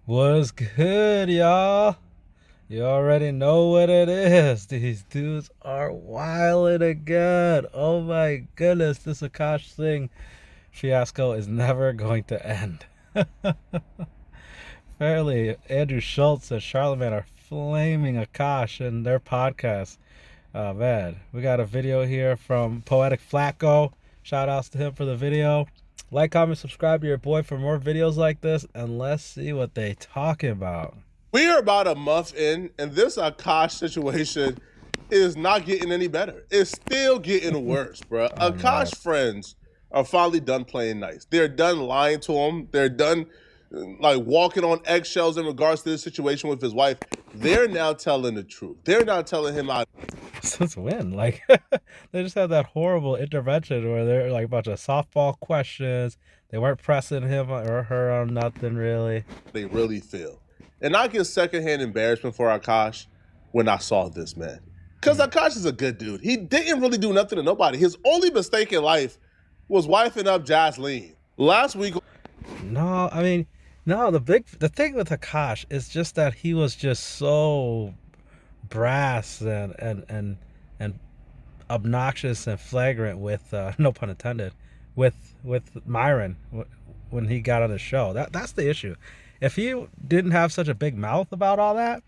What's good, y'all? You already know what it is. These dudes are wilding again. Oh my goodness, this Akaash Singh fiasco is never going to end. Apparently, Andrew Schultz and Charlemagne are flaming Akaash in their podcast. Oh man, we got a video here from Poetic Flacco. Shout outs to him for the video. Like, comment, subscribe to your boy for more videos like this, and let's see what they talking about. We are about a month in, and this Akaash situation is not getting any better. It's still getting worse, bro. Akaash friends are finally done playing nice. They're done lying to him. They're done like walking on eggshells in regards to this situation with his wife. They're now telling the truth. They're not telling him how. Since when? Like, they just had that horrible intervention where they're like a bunch of softball questions. They weren't pressing him or her on nothing really. They really feel. And I get secondhand embarrassment for Akaash when I saw this, man. Because Akaash is a good dude. He didn't really do nothing to nobody. His only mistake in life was wifing up Jaslene. Last week. No, I mean, no, the thing with Akaash is just that he was just so brass and obnoxious and flagrant with no pun intended with Myron when he got on the show. That's the issue. If he didn't have such a big mouth about all that,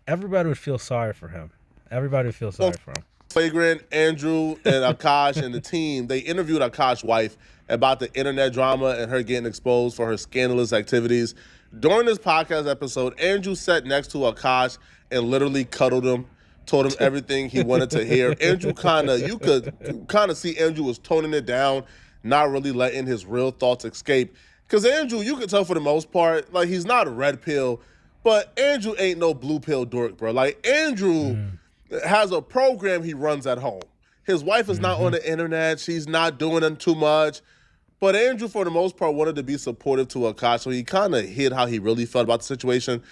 everybody would feel sorry for him. Everybody would feel sorry for him. Flagrant, Andrew and Akaash and the team, they interviewed Akaash's wife about the internet drama and her getting exposed for her scandalous activities. During this podcast episode, Andrew sat next to Akaash and literally cuddled him, told him everything he wanted to hear. Andrew you could kind of see Andrew was toning it down, not really letting his real thoughts escape. Because Andrew, you could tell for the most part, like, he's not a red pill, but Andrew ain't no blue pill dork, bro. Like, Andrew has a program he runs at home. His wife is not on the internet. She's not doing too much. But Andrew, for the most part, wanted to be supportive to Akaash, so he kind of hid how he really felt about the situation.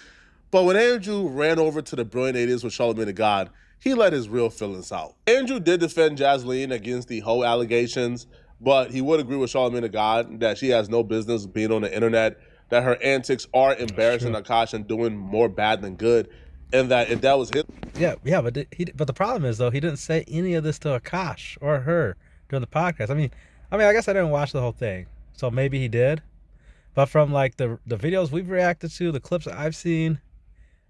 But when Andrew ran over to the Brilliant Idiots with Charlemagne the God, he let his real feelings out. Andrew did defend Jaslene against the whole allegations, but he would agree with Charlemagne the God that she has no business being on the internet, that her antics are embarrassing Akaash and doing more bad than good, and that if that was his... Yeah, but the problem is, though, he didn't say any of this to Akaash or her during the podcast. I mean, I guess I didn't watch the whole thing, so maybe he did. But from like the videos we've reacted to, the clips that I've seen,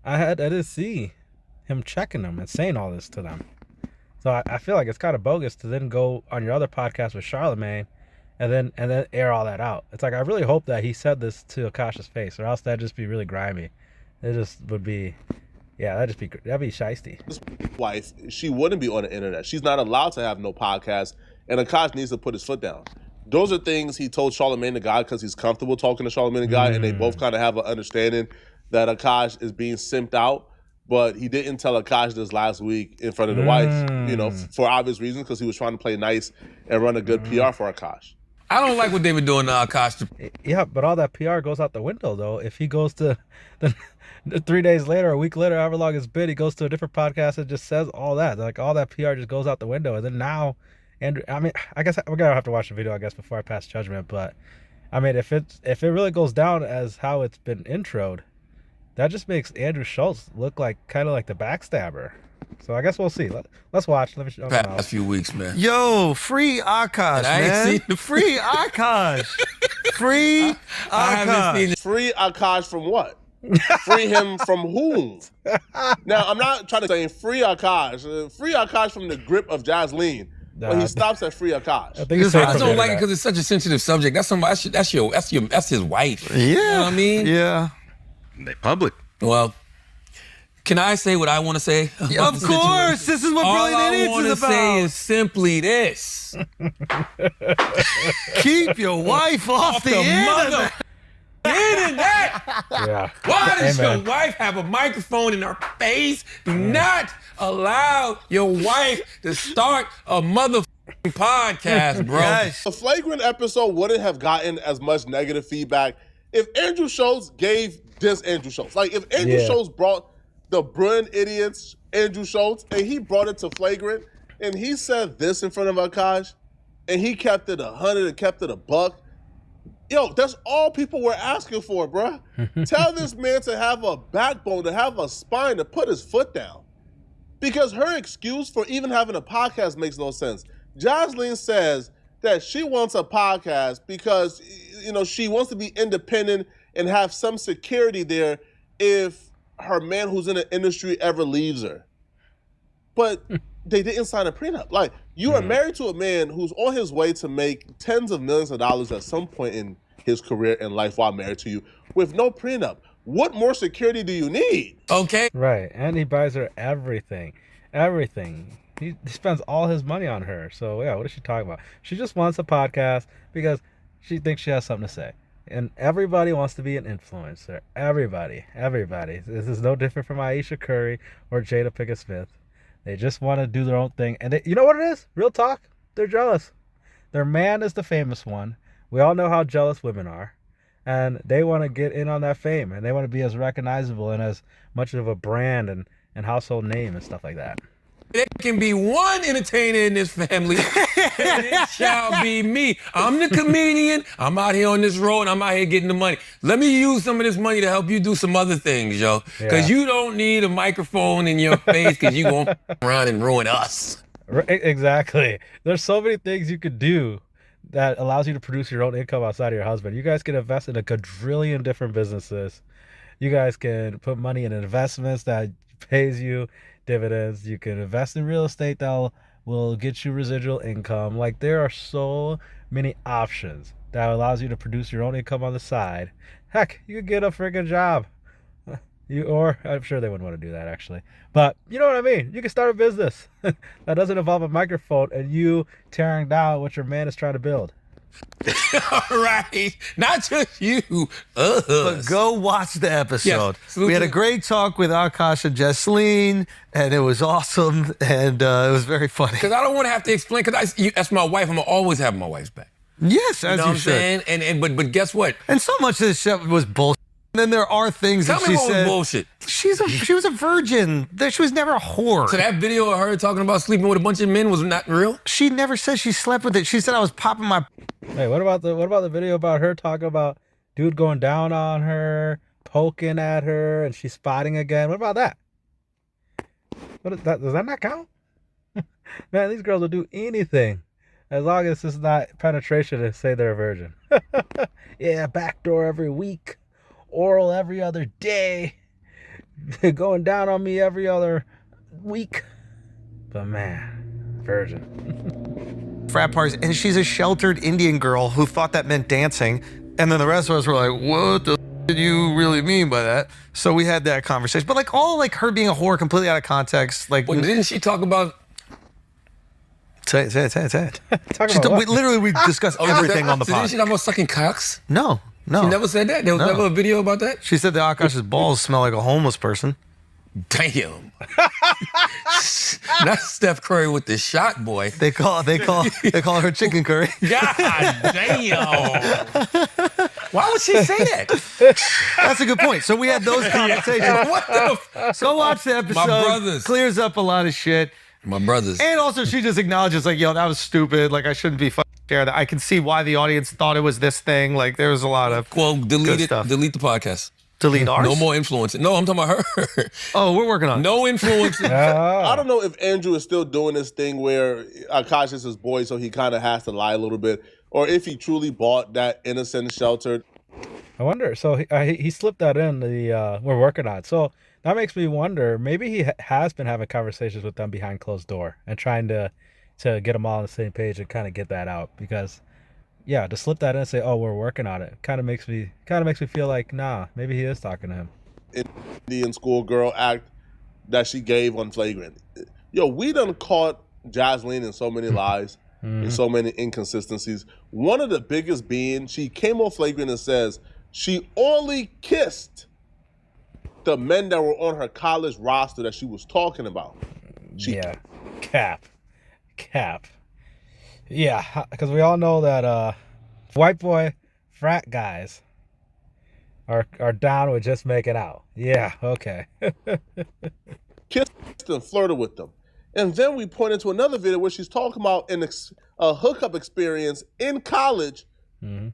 I didn't see him checking them and saying all this to them. So I feel like it's kind of bogus to then go on your other podcast with Charlemagne and then air all that out. It's like, I really hope that he said this to Akaash's face, or else that'd just be really grimy. It just would be, yeah, that'd be shiesty. His wife, she wouldn't be on the internet. She's not allowed to have no podcast, and Akaash needs to put his foot down. Those are things he told Charlemagne the God because he's comfortable talking to Charlemagne the God, and they both kind of have an understanding that Akaash is being simped out. But he didn't tell Akaash this last week in front of the wife, you know, for obvious reasons, because he was trying to play nice and run a good PR for Akaash. I don't like what they were doing to Akaash. Yeah, but all that PR goes out the window, though. If he goes to 3 days later, a week later, however long it's been, he goes to a different podcast and just says all that. Like, all that PR just goes out the window. And then now, Andrew, I mean, I guess we're going to have to watch the video, I guess, before I pass judgment. But, I mean, if it really goes down as how it's been introed, that just makes Andrew Schultz look like kind of like the backstabber. So I guess we'll see. Let's watch. Let me show Past few weeks, man. Yo, free Akaash, man. Free Akaash. Free Akaash. I haven't seen it. Free Akaash from what? Free him from whom? Now, I'm not trying to say free Akaash. Free Akaash from the grip of Jaslene. But he stops at free Akaash. I think I don't like it because it's such a sensitive subject. That's his wife. Yeah. You know what I mean? Yeah. They public. Well, can I say what I want to say? Of course. This is what Brilliant Idiots is about. All I want to say is simply this. Keep your wife off the internet. Internet. Yeah. Why does Amen. your wife have a microphone in her face? Do not allow your wife to start a motherfucking podcast, bro. Yes. The flagrant episode wouldn't have gotten as much negative feedback if Andrew Schultz gave this Andrew Schultz. Like, if Andrew Schultz brought the Brilliant Idiots Andrew Schultz and he brought it to flagrant and he said this in front of Akaash and he kept it 100 and kept it a buck, Yo, that's all people were asking for, bruh. Tell this man to have a backbone, to have a spine, to put his foot down. Because her excuse for even having a podcast makes no sense. Jocelyn says that she wants a podcast because, she wants to be independent and have some security there if her man who's in the industry ever leaves her. But they didn't sign a prenup. Like, you are married to a man who's on his way to make tens of millions of dollars at some point in his career and life while married to you with no prenup. What more security do you need? Okay. Right. And he buys her everything. Everything. He spends all his money on her. So, yeah, what is she talking about? She just wants a podcast because she thinks she has something to say. And everybody wants to be an influencer. Everybody. This is no different from Aisha Curry or Jada Pinkett Smith. They just want to do their own thing. And you know what it is? Real talk. They're jealous. Their man is the famous one. We all know how jealous women are. And they want to get in on that fame. And they want to be as recognizable and as much of a brand and household name and stuff like that. There can be one entertainer in this family, and it shall be me. I'm the comedian. I'm out here on this road, and I'm out here getting the money. Let me use some of this money to help you do some other things, yo. Because you don't need a microphone in your face because you're going to around and ruin us. Exactly. There's so many things you could do that allows you to produce your own income outside of your husband. You guys can invest in a quadrillion different businesses. You guys can put money in investments that pays you dividends. You can invest in real estate that will get you residual income. Like, there are so many options that allows you to produce your own income on the side. Heck, you could get a freaking job. Or I'm sure they wouldn't want to do that, actually. But you know what I mean? You can start a business that doesn't involve a microphone and you tearing down what your man is trying to build. All right. Not just you. But go watch the episode. Yes. We had a great talk with Akaash and Jesseline, and it was awesome, and it was very funny. Because I don't want to have to explain, because that's my wife. I'm going to always have my wife's back. Yes, as you know you what I'm should. saying? But guess what? And so much of this shit was bullshit. And then there are things Tell that me she what said. was bullshit. She was a virgin. She was never a whore. So that video of her talking about sleeping with a bunch of men was not real? She never said she slept with it. She said I was popping my... Hey, what about the video about her talking about dude going down on her, poking at her, and she's spotting again? What about that? What is that? Does that not count? Man, these girls will do anything as long as it's not penetration and say they're a virgin. Yeah, backdoor every week, oral every other day, going down on me every other week. But man, virgin. Frat parties, and she's a sheltered Indian girl who thought that meant dancing, and then the rest of us were like, what the did you really mean by that? So we had that conversation, but like her being a whore completely out of context. Like, Well, didn't she talk about... Say it. Talk about what? We discussed everything on the Didn't podcast. she talk about sucking cocks? No. She never said that? There was never a video about that? She said that Akaash's balls smell like a homeless person. Damn. Not Steph Curry with the shot, boy. They call her chicken curry. God damn. Why would she say that? That's a good point. So we had those conversations. What the Go watch the episode. My brothers. Clears up a lot of shit. My brothers. And also she just acknowledges like, yo, that was stupid. Like, I shouldn't be fucking sharing that. I can see why the audience thought it was this thing. Like, there was a lot of Well, delete good it. stuff. Delete the podcast. Delete ours? No more influence. No, I'm talking about her. Oh, we're working on it. No influence. I don't know if Andrew is still doing this thing where Akaash is his boy, so he kind of has to lie a little bit, or if he truly bought that innocent shelter. I wonder. So he slipped that in the we're working on it. So that makes me wonder. Maybe he has been having conversations with them behind closed door and trying to get them all on the same page and kind of get that out. Because yeah, to slip that in and say, "Oh, we're working on it," kind of makes me feel like, nah, maybe he is talking to him. Indian schoolgirl act that she gave on Flagrant. Yo, we done caught Jocelyn in so many lies and so many inconsistencies. One of the biggest being she came on Flagrant and says she only kissed the men that were on her college roster that she was talking about. Yeah, cap. Yeah, because we all know that white boy frat guys are down with just making out. Yeah, okay. Kissed and flirted with them. And then we pointed to another video where she's talking about a hookup experience in college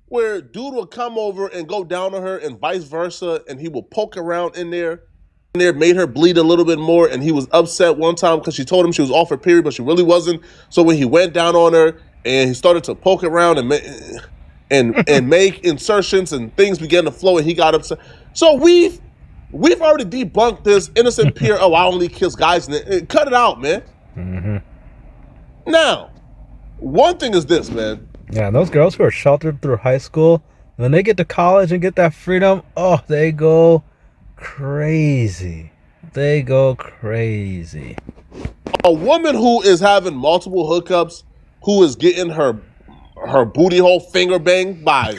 where dude will come over and go down on her and vice versa, and he will poke around in there, made her bleed a little bit more, and he was upset one time because she told him she was off her period, but she really wasn't. So when he went down on her and he started to poke around and make insertions and things began to flow, and he got upset. So we've already debunked this innocent peer. Oh, I only kiss guys. Cut it out, man. Now, one thing is this, man. Yeah, and those girls who are sheltered through high school, when they get to college and get that freedom, oh, they go crazy. They go crazy. A woman who is having multiple hookups, who is getting her booty hole finger banged by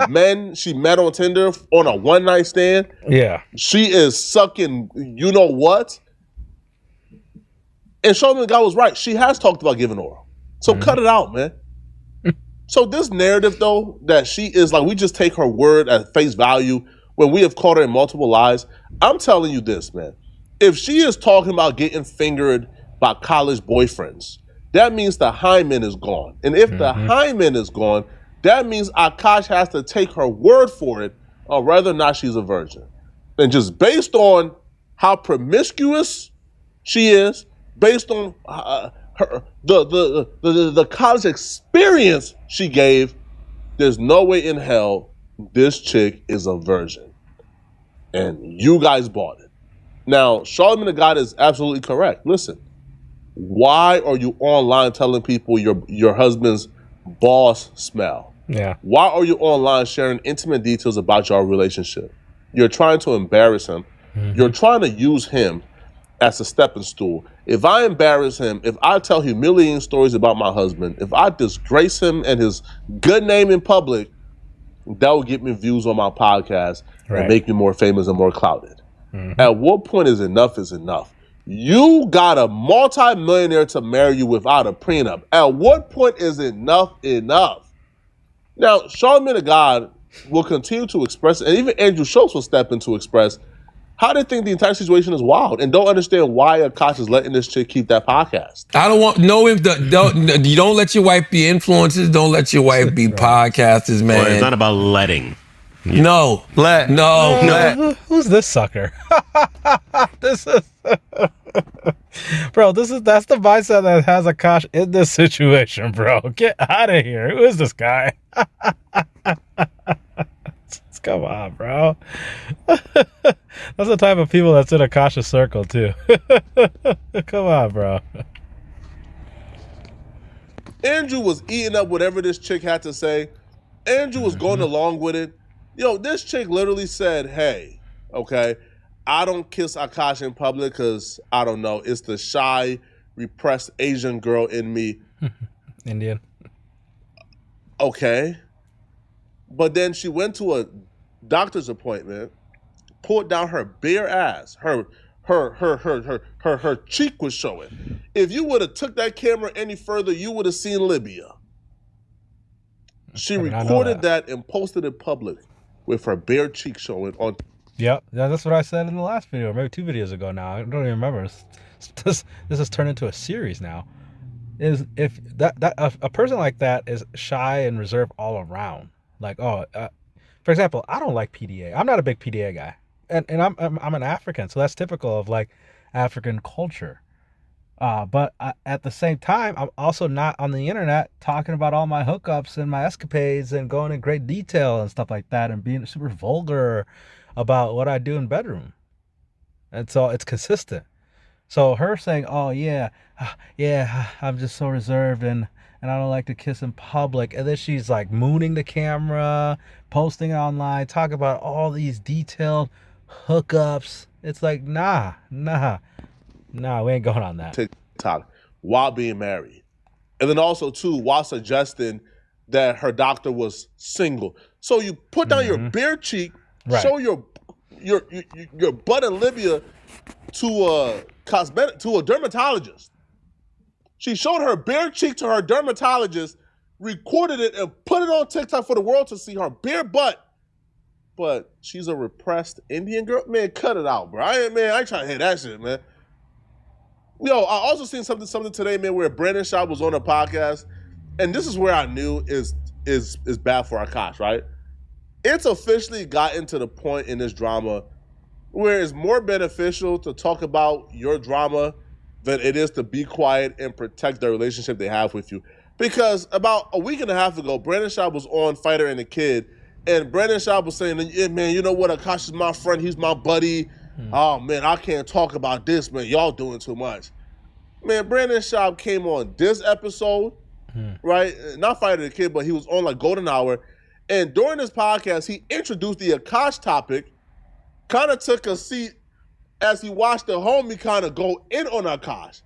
men she met on Tinder on a one-night stand. Yeah. She is sucking you know what. And Charlamagne the God was right. She has talked about giving oral. So cut it out, man. So this narrative, though, that she is like, we just take her word at face value when we have caught her in multiple lies. I'm telling you this, man. If she is talking about getting fingered by college boyfriends, that means the hymen is gone. And if the hymen is gone, that means Akaash has to take her word for it, or whether or not she's a virgin. And just based on how promiscuous she is, based on the college experience she gave, there's no way in hell this chick is a virgin. And you guys bought it. Now, Charlamagne the God is absolutely correct. Listen, why are you online telling people your husband's balls smell? Yeah. Why are you online sharing intimate details about your relationship? You're trying to embarrass him. You're trying to use him as a stepping stool. If I embarrass him, if I tell humiliating stories about my husband, if I disgrace him and his good name in public, that will get me views on my podcast and make me more famous and more clouded. At what point is enough? You got a multi-millionaire to marry you without a prenup. At what point is enough? Now, Charlamagne the God will continue to express, and even Andrew Schultz will step in to express how they think the entire situation is wild and don't understand why Akaash is letting this chick keep that podcast. I don't want you don't let your wife be influencers. Don't let your wife be podcasters, man. Well, it's not about letting. No. Who's this sucker? This is bro, that's the mindset that has Akaash in this situation, bro. Get out of here. Who is this guy? Come on, bro. That's the type of people that's in Akaash's circle too. Come on, bro. Andrew was eating up whatever this chick had to say. Andrew was going along with it. Yo, this chick literally said, hey, okay, I don't kiss Akaash in public because, I don't know, it's the shy, repressed Asian girl in me. Indian. Okay. But then she went to a doctor's appointment, pulled down her bare ass. Her cheek was showing. If you would have took that camera any further, you would have seen Libya. She recorded that and posted it public with her bare cheek showing on. Yep, yeah, that's what I said in the last video, maybe 2 videos ago now. I don't even remember. This has turned into a series now. Is if a person like that is shy and reserved all around. Like, for example, I don't like PDA. I'm not a big PDA guy, and I'm an African, so that's typical of like African culture. But at the same time, I'm also not on the internet talking about all my hookups and my escapades and going in great detail and stuff like that and being super vulgar about what I do in bedroom. And so it's consistent. So her saying, oh yeah, I'm just so reserved and I don't like to kiss in public. And then she's like mooning the camera, posting it online, talking about all these detailed hookups. It's like, nah, we ain't going on that. TikTok while being married. And then also too, while suggesting that her doctor was single. So you put down your bare cheek, show your butt in Libya to a dermatologist. She showed her bare cheek to her dermatologist, recorded it, and put it on TikTok for the world to see her bare butt. But she's a repressed Indian girl? Man, cut it out, bro. I ain't trying to hear that shit, man. Yo, I also seen something today, man, where Brandon Shaw was on a podcast, and this is where I knew is is bad for Akaash, right? It's officially gotten to the point in this drama where it's more beneficial to talk about your drama than it is to be quiet and protect the relationship they have with you. Because about a week and a half ago, Brandon Schaub was on Fighter and the Kid, and Brandon Schaub was saying, yeah, man, you know what? Akaash is my friend. He's my buddy. Oh, man, I can't talk about this, man. Y'all doing too much. Man, Brandon Schaub came on this episode, right? Not Fighter and the Kid, but he was on like Golden Hour. And during this podcast, he introduced the Akaash topic, kind of took a seat as he watched the homie kind of go in on Akaash,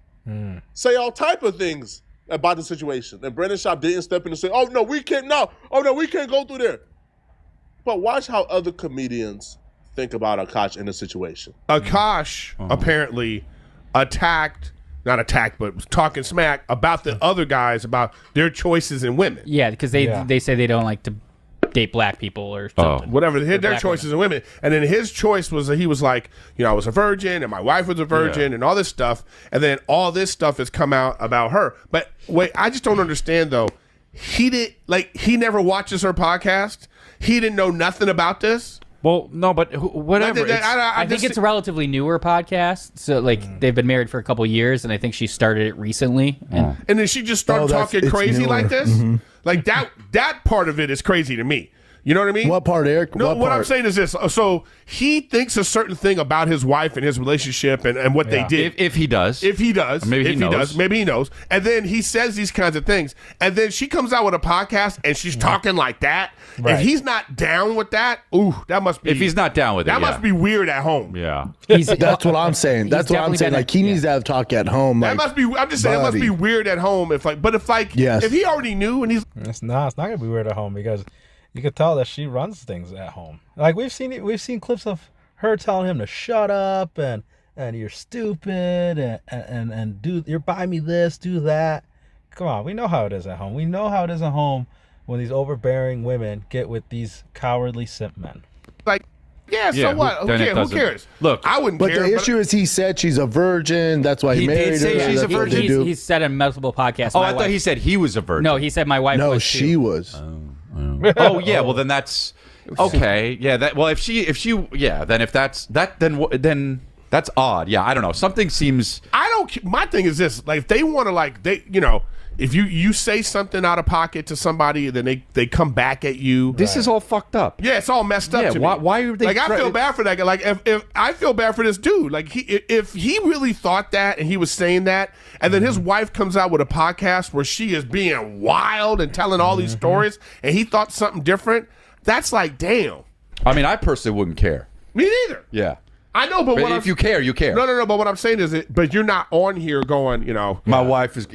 say all type of things about the situation. And Brandon Schaub didn't step in and say, oh, no, we can't go through there. But watch how other comedians think about Akaash in the situation. Akaash apparently not attacked, but was talking smack about the other guys, about their choices in women. Yeah, because they say they don't like to date black people or something. Whatever, their choices in women. And then his choice was that he was like, I was a virgin and my wife was a virgin and all this stuff. And then all this stuff has come out about her. But wait, I just don't understand though. He never watches her podcast. He didn't know nothing about this. Well, no, but whatever. I think it's a relatively newer podcast. So, they've been married for a couple years, and I think she started it recently. And then she just started talking crazy like this? Like, that part of it is crazy to me. You know what I mean? What part, Eric? No, what I'm saying is this. So he thinks a certain thing about his wife and his relationship and what they did. If he does. If he does. Maybe he knows. Maybe he knows. And then he says these kinds of things. And then she comes out with a podcast and she's talking like that. Right. And he's not down with that. Ooh, that must be. If he's not down with it, that must be weird at home. Yeah. That's what I'm saying. That's what I'm saying. Like, he needs to have talk at home. That must be. I'm just saying, it must be weird at home. If he already knew and he's. It's not gonna be weird at home because you could tell that she runs things at home. Like we've seen clips of her telling him to shut up and you're stupid and do you're buying me this, do that. Come on, we know how it is at home. We know how it is at home when these overbearing women get with these cowardly simp men. Like, so what? Who cares? Look, I wouldn't care. But the issue is he said she's a virgin. That's why he married her. Say she's a virgin. He's said in multiple podcasts. Oh, I thought he said he was a virgin. No, he said my wife was. No, she was. Oh yeah, well then that's okay. Yeah, then that's odd. Yeah, I don't know. Something seems. My thing is this: like, if they want to, if you say something out of pocket to somebody, then they come back at you. This is all fucked up. Yeah, it's all messed up. To me. Why are they? Like, I feel bad for that guy. Like, if I feel bad for this dude. Like, if he really thought that and he was saying that, and then his wife comes out with a podcast where she is being wild and telling all these stories, and he thought something different. That's like, damn. I mean, I personally wouldn't care. Me neither. Yeah. I know, but if you care, you care. No. But what I'm saying is, but you're not on here going, My wife is.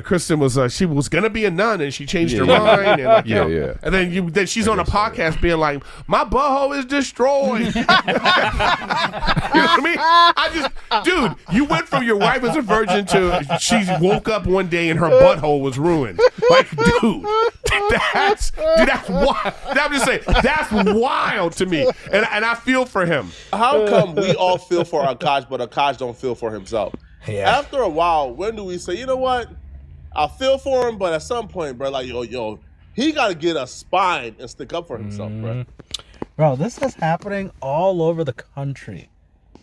Kristen was. She was gonna be a nun, and she changed her mind. And And then she's on a podcast being like, my butthole is destroyed. You know what I mean? Dude, you went from your wife as a virgin to she woke up one day and her butthole was ruined. Like, dude, that's wild. I'm just saying, that's wild to me, and I feel for him. How come we all feel for Akaash, but Akaash don't feel for himself? Yeah. After a while, when do we say, you know what? I feel for him, but at some point, bro, like, yo, he got to get a spine and stick up for himself, bro. Bro, this is happening all over the country,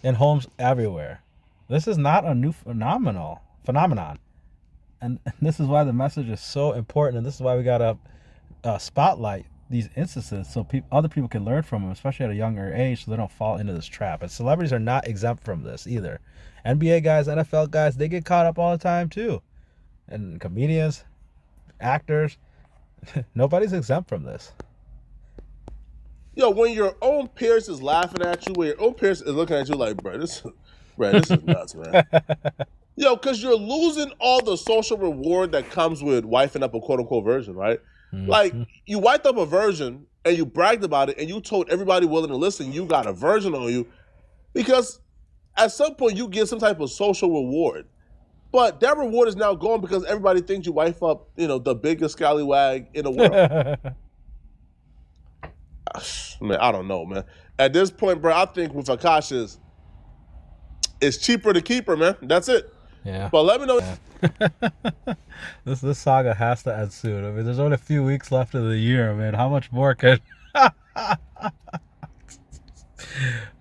in homes everywhere. This is not a new phenomenon, and this is why the message is so important, and this is why we got to spotlight these instances so other people can learn from them, especially at a younger age, so they don't fall into this trap. And celebrities are not exempt from this either. NBA guys, NFL guys, they get caught up all the time too. And comedians, actors, nobody's exempt from this. Yo, when your own peers is laughing at you, when your own peers is looking at you like, bro, this is nuts, man. Yo, because you're losing all the social reward that comes with wifing up a quote-unquote virgin, right? Like, you wiped up a virgin and you bragged about it and you told everybody willing to listen you got a virgin on you because at some point you get some type of social reward. But that reward is now gone because everybody thinks you wife up, the biggest scallywag in the world. Man, I don't know, man. At this point, bro, I think with Akaash it's cheaper to keep her, man. That's it. Yeah. But let me know. This saga has to end soon. I mean, there's only a few weeks left of the year, man. How much more could?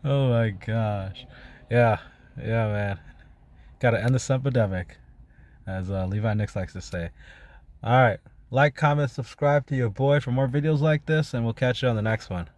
Oh my gosh. Yeah, man. Got to end this epidemic, as Levi Nix likes to say. All right, like, comment, subscribe to your boy for more videos like this, and we'll catch you on the next one.